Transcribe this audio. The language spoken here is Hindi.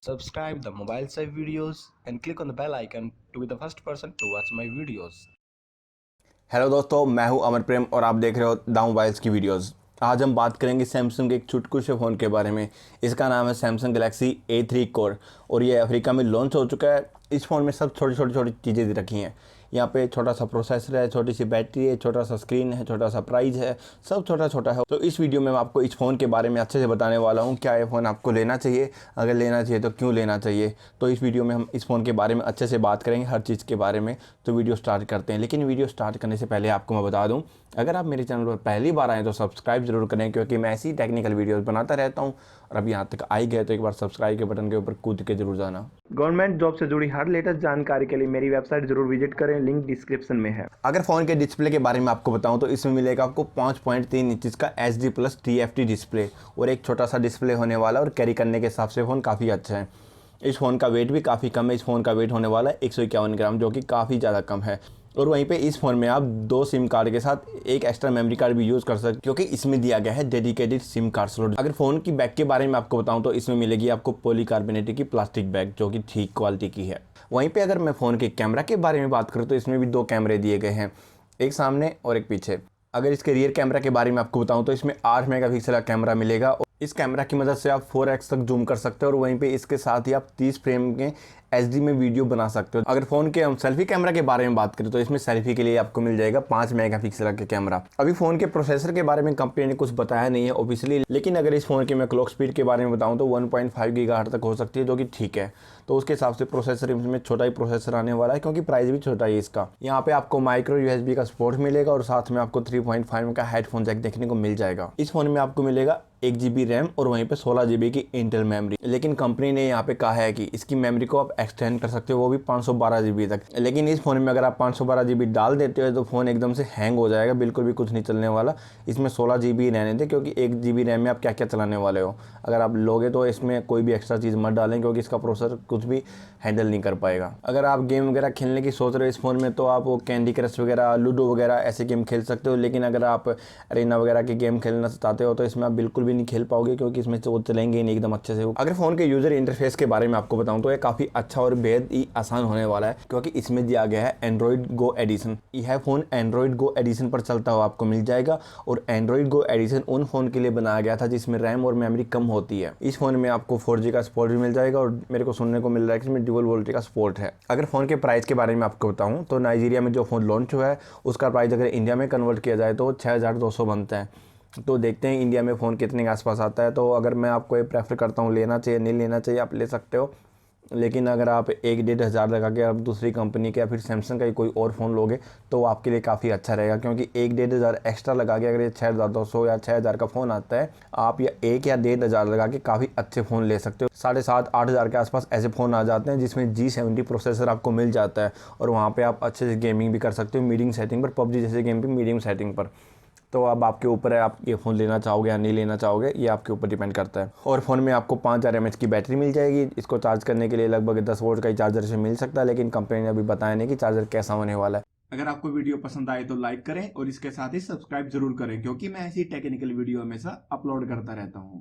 Subscribe the MobilesApp videos and click on the bell icon to be the first person to watch my videos. Hello दोस्तों, मैं हूं अमर प्रेम और आप देख रहे हो द मोबाइल्स की वीडियोस। आज हम बात करेंगे सैमसंग के एक चुटकू से फ़ोन के बारे में। इसका नाम है सैमसंग गैलेक्सी A3 कोर और ये अफ्रीका में लॉन्च हो चुका है। इस फ़ोन में सब छोटी छोटी चीज़ें रखी हैं। यहाँ पे छोटा सा प्रोसेसर है, छोटी सी बैटरी है, छोटा सा स्क्रीन है, छोटा सा प्राइस है, सब छोटा छोटा है। तो इस वीडियो में मैं आपको इस फ़ोन के बारे में अच्छे से बताने वाला हूँ। क्या ये फ़ोन आपको लेना चाहिए, अगर लेना चाहिए तो क्यों लेना चाहिए। तो इस वीडियो में हम इस फ़ोन के बारे में अच्छे से बात करेंगे, हर चीज़ के बारे में। तो वीडियो स्टार्ट करते हैं। लेकिन वीडियो स्टार्ट करने से पहले आपको मैं बता दूँ, अगर आप मेरे चैनल पर पहली बार आएँ तो सब्सक्राइब जरूर करें, क्योंकि मैं ऐसी टेक्निकल वीडियोस बनाता रहता हूँ। और अब यहाँ तक आई गए तो एक बार सब्सक्राइब के बटन के ऊपर कूद के जरूर जाना। गवर्नमेंट जॉब से जुड़ी हर लेटेस्ट जानकारी के लिए मेरी वेबसाइट जरूर विजिट करें, लिंक डिस्क्रिप्शन में है। अगर फ़ोन के डिस्प्ले के बारे में आपको बताऊं तो इसमें मिलेगा आपको 5.3 इंच का HD+ TFT डिस्प्ले और एक छोटा सा डिस्प्ले होने वाला, और कैरी करने के हिसाब से फ़ोन काफ़ी अच्छा है। इस फ़ोन का वेट भी काफ़ी कम है। इस फ़ोन का वेट होने वाला है 151 ग्राम, जो कि काफ़ी ज़्यादा कम है। और वहीं पे इस फ़ोन में आप 2 सिम कार्ड के साथ एक एक्स्ट्रा मेमोरी कार्ड भी यूज़ कर सकते, क्योंकि इसमें दिया गया है डेडिकेटेड सिम कार्ड स्लॉट। अगर फ़ोन की बैग के बारे में आपको बताऊं तो इसमें मिलेगी आपको पॉलीकार्बोनेटेड की प्लास्टिक बैग, जो कि ठीक क्वालिटी की है। वहीं पे अगर मैं फ़ोन के कैमरा के बारे में बात करूँ तो इसमें भी 2 कैमरे दिए गए हैं, एक सामने और एक पीछे। अगर इसके रियर कैमरा के बारे में आपको बताऊं तो इसमें 8 मेगापिक्सल का कैमरा मिलेगा और इस कैमरा की मदद से आप 4x तक जूम कर सकते हो, और वहीं पे इसके साथ ही आप 30 फ्रेम के HD में वीडियो बना सकते हो। अगर फ़ोन के हम सेल्फी कैमरा के बारे में बात करें तो इसमें सेल्फी के लिए आपको मिल जाएगा 5 मेगापिक्सल का कैमरा। अभी फ़ोन के प्रोसेसर के बारे में कंपनी ने कुछ बताया नहीं है ऑफिशियली, लेकिन अगर इस फ़ोन की मैं क्लॉक स्पीड के बारे में बताऊँ तो 1.5 गीगाहर्ट्ज़ तक हो सकती है, जो कि ठीक है। तो उसके हिसाब से प्रोसेसर इसमें छोटा ही प्रोसेसर आने वाला है, क्योंकि प्राइस भी छोटा ही इसका। यहाँ पे आपको माइक्रो USB का सपोर्ट मिलेगा और साथ में आपको 3.5 का हेडफोन जैक देखने को मिल जाएगा। इस फ़ोन में आपको मिलेगा 1 GB रैम और वहीं पे 16 GB की इंटेल मेमोरी। लेकिन कंपनी ने यहाँ पे कहा है कि इसकी मेमोरी को आप एक्सटेंड कर सकते हो, वो भी 512 GB तक। लेकिन इस फ़ोन में अगर आप 512 GB डाल देते हो तो फ़ोन एकदम से हैंग हो जाएगा, बिल्कुल भी कुछ नहीं चलने वाला। इसमें 16 GB रहने थे, क्योंकि 1 GB रैम में आप क्या क्या चलाने वाले हो। अगर आप लोगे तो इसमें कोई भी एक्स्ट्रा चीज़ मत डालें, क्योंकि इसका प्रोसेसर कुछ भी हैंडल नहीं कर पाएगा। अगर आप गेम वगैरह खेलने की सोच रहे हो इस फ़ोन में तो आप वो कैंडी क्रश वगैरह, लूडो वगैरह ऐसे गेम खेल सकते हो। लेकिन अगर आप अरेना वगैरह के गेम खेलना चाहते हो तो इसमें आप बिल्कुल भी नहीं खेल पाओगे, क्योंकि इसमें वो चलेंगे नहीं एकदम अच्छे से। अगर फ़ोन के यूज़र इंटरफेस के बारे में आपको बताऊं तो ये काफ़ी अच्छा और बेहद ही आसान होने वाला है, क्योंकि इसमें दिया गया है एंड्रॉइड गो एडिशन। यह फ़ोन एंड्रॉइड गो एडिशन पर चलता हुआ आपको मिल जाएगा, और एंड्रॉइड गो एडिशन उन फ़ोन के लिए बनाया गया था जिसमें रैम और मेमोरी कम होती है। इस फ़ोन में आपको 4G का सपोर्ट भी मिल जाएगा, और मेरे को सुनने को मिल रहा है कि इसमें ड्यूल वोल्टेज का सपोर्ट है। अगर फ़ोन के प्राइस के बारे में आपको बताऊं तो नाइजीरिया में जो फ़ोन लॉन्च हुआ है उसका प्राइस अगर इंडिया में कन्वर्ट किया जाए तो 6200 बनता है। तो देखते हैं इंडिया में फ़ोन कितने के आसपास आता है। तो अगर मैं आपको ये प्रेफर करता हूँ लेना चाहिए नहीं लेना चाहिए, आप ले सकते हो। लेकिन अगर आप 1-1.5 हज़ार लगा के आप दूसरी कंपनी के या फिर सैमसंग का ही कोई और फ़ोन लोगे तो वो आपके लिए काफ़ी अच्छा रहेगा, क्योंकि 1-1.5 हज़ार एक्स्ट्रा लगा के अगर ये 6200 या 6000 का फ़ोन आता है, आप या 1 या 1.5 हज़ार लगा के काफ़ी अच्छे फ़ोन ले सकते हो। 7.5-8 हज़ार के आसपास ऐसे फ़ोन आ जाते हैं जिसमें G70 प्रोसेसर आपको मिल जाता है, और वहाँ पर आप अच्छे से गेमिंग भी कर सकते हो मीडियम सेटिंग पर, PUBG जैसे गेम भी मीडियम सेटिंग पर। तो अब आपके ऊपर है, आप ये फ़ोन लेना चाहोगे या नहीं लेना चाहोगे, ये आपके ऊपर डिपेंड करता है। और फ़ोन में आपको 5000 mAh की बैटरी मिल जाएगी। इसको चार्ज करने के लिए लगभग 10 वोल्ट का ही चार्जर से मिल सकता है, लेकिन कंपनी ने अभी बताया नहीं कि चार्जर कैसा होने वाला है। अगर आपको वीडियो पसंद आए तो लाइक करें और इसके साथ ही सब्सक्राइब जरूर करें, क्योंकि मैं ऐसी टेक्निकल वीडियो हमेशा अपलोड करता रहता हूं।